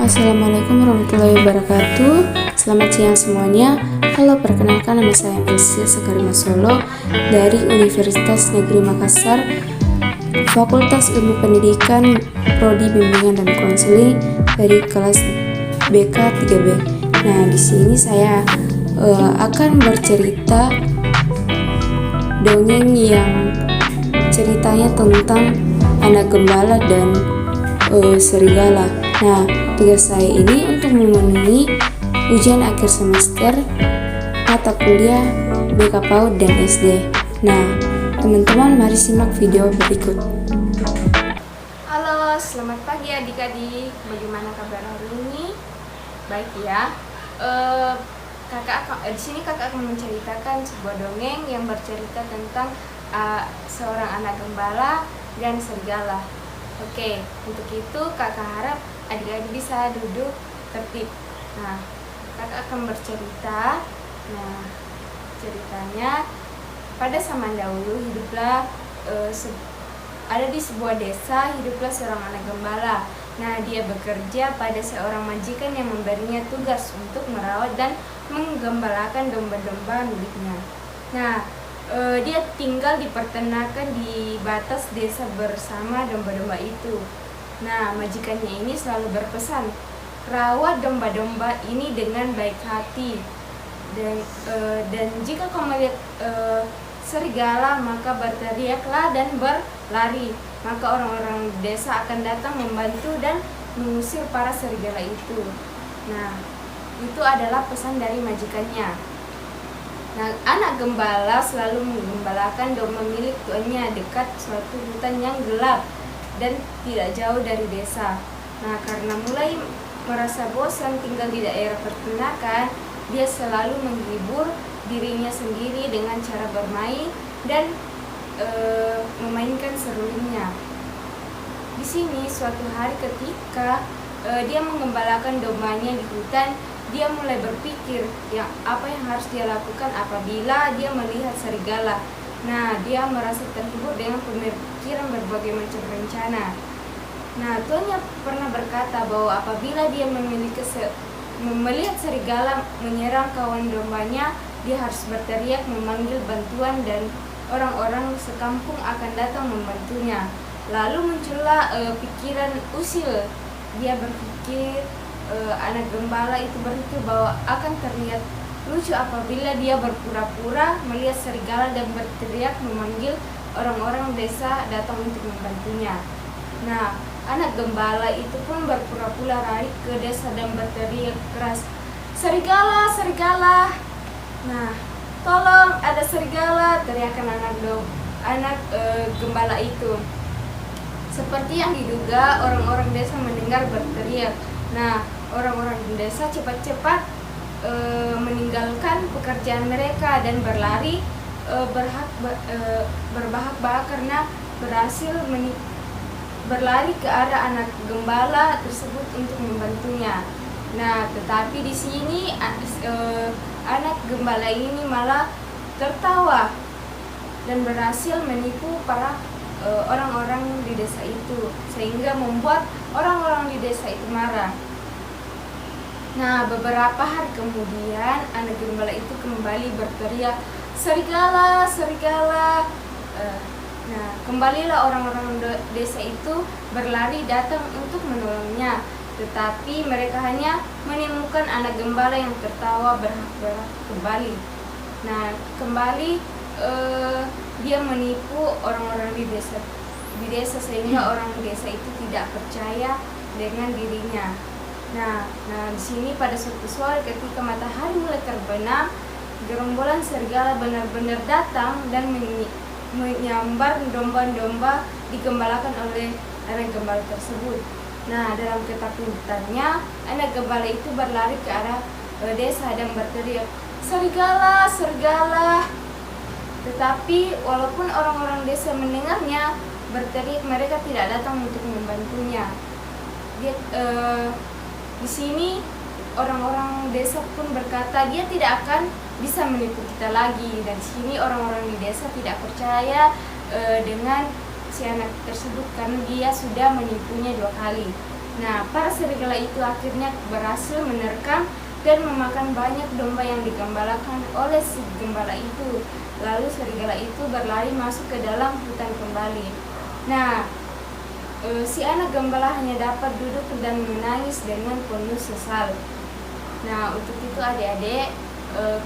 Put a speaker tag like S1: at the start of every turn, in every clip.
S1: Assalamualaikum warahmatullahi wabarakatuh. Selamat siang semuanya. Halo, perkenalkan nama saya Elsia Sakarima Solo dari Universitas Negeri Makassar, Fakultas Ilmu Pendidikan, Prodi Bimbingan dan Konseling dari kelas BK 3B. Nah, di sini saya akan bercerita dongeng yang ceritanya tentang anak gembala dan serigala. Nah, tugas saya ini untuk memenuhi ujian akhir semester mata kuliah BK PAUD dan SD. Nah, teman-teman mari simak video berikut.
S2: Halo, selamat pagi adik-adik. Bagaimana kabar hari ini? Baik ya. Di sini kakak akan menceritakan sebuah dongeng yang bercerita tentang seorang anak gembala dan serigala. Oke, untuk itu kakak harap adik-adik bisa duduk tertib. Nah, kakak akan bercerita. Nah, ceritanya pada zaman dahulu hiduplah ada di sebuah desa hiduplah seorang anak gembala. Nah, dia bekerja pada seorang majikan yang memberinya tugas untuk merawat dan menggembalakan domba-domba miliknya. Nah, dia tinggal di peternakan di batas desa bersama domba-domba itu. Nah, majikannya ini selalu berpesan, rawat domba-domba ini dengan baik hati. Dan jika kau melihat serigala, maka berteriaklah dan berlari. Maka orang-orang desa akan datang membantu dan mengusir para serigala itu. Nah, itu adalah pesan dari majikannya. Nah, anak gembala selalu menggembalakan domba milik tuannya dekat suatu hutan yang gelap dan tidak jauh dari desa. Nah, karena mulai merasa bosan tinggal di daerah peternakan, dia selalu menghibur dirinya sendiri dengan cara bermain dan memainkan serulingnya. Di sini suatu hari ketika dia menggembalakan dombanya di hutan, dia mulai berpikir apa yang harus dia lakukan apabila dia melihat serigala. Nah, dia merasa terhibur dengan pemikiran berbagai macam rencana. Nah, tuannya pernah berkata bahwa apabila dia melihat serigala menyerang kawan dombanya, dia harus berteriak memanggil bantuan dan orang-orang sekampung akan datang membantunya. Lalu muncullah pikiran usil. Dia berpikir anak gembala itu berpikir bahwa akan terlihat lucu apabila dia berpura-pura melihat serigala dan berteriak memanggil orang-orang desa datang untuk membantunya. Nah, anak gembala itu pun berpura-pura lari ke desa dan berteriak keras, "Serigala, serigala!" Nah, "Tolong, ada serigala!" teriakan anak gembala itu. Seperti yang diduga, orang-orang desa mendengar berteriak. Nah, orang-orang desa cepat-cepat meninggalkan pekerjaan mereka dan berlari berbahak-bahak karena berhasil berlari ke arah anak gembala tersebut untuk membantunya. Nah, tetapi di sini anak gembala ini malah tertawa dan berhasil menipu para orang-orang di desa itu, sehingga membuat orang-orang di desa itu marah. Nah, beberapa hari kemudian anak gembala itu kembali berteriak, "Serigala, serigala!" Nah, kembalilah orang-orang desa itu berlari datang untuk menolongnya, tetapi mereka hanya menemukan anak gembala yang tertawa berhak-berhak kembali. Nah, kembali dia menipu orang-orang di desa sehingga orang desa itu tidak percaya dengan dirinya. Nah, di sini pada suatu sore ketika matahari mulai terbenam, gerombolan serigala benar-benar datang dan menyambar domba-domba digembalakan oleh anak gembala tersebut. Nah, dalam ketakutannya, anak gembala itu berlari ke arah desa dan berteriak, "Serigala, serigala!" Tetapi walaupun orang-orang desa mendengarnya berteriak, mereka tidak datang untuk membantunya. Di sini orang-orang desa pun berkata, dia tidak akan bisa menipu kita lagi. Dan di sini orang-orang di desa tidak percaya dengan si anak tersebut karena dia sudah menipunya 2 kali. Nah, para serigala itu akhirnya berhasil menerkam dan memakan banyak domba yang digembalakan oleh si gembala itu. Lalu serigala itu berlari masuk ke dalam hutan kembali. Nah, si anak gembala hanya dapat duduk dan menangis dengan penuh sesal. Nah, untuk itu adik-adik,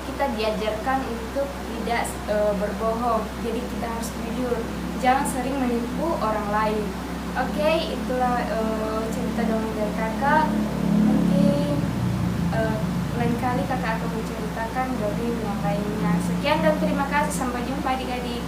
S2: kita diajarkan untuk tidak berbohong. Jadi kita harus jujur, jangan sering menipu orang lain. Oke, itulah cerita dongeng dari kakak. Mungkin lain kali kakak akan menceritakan dongeng yang lainnya. Sekian dan terima kasih. Sampai jumpa adik-adik.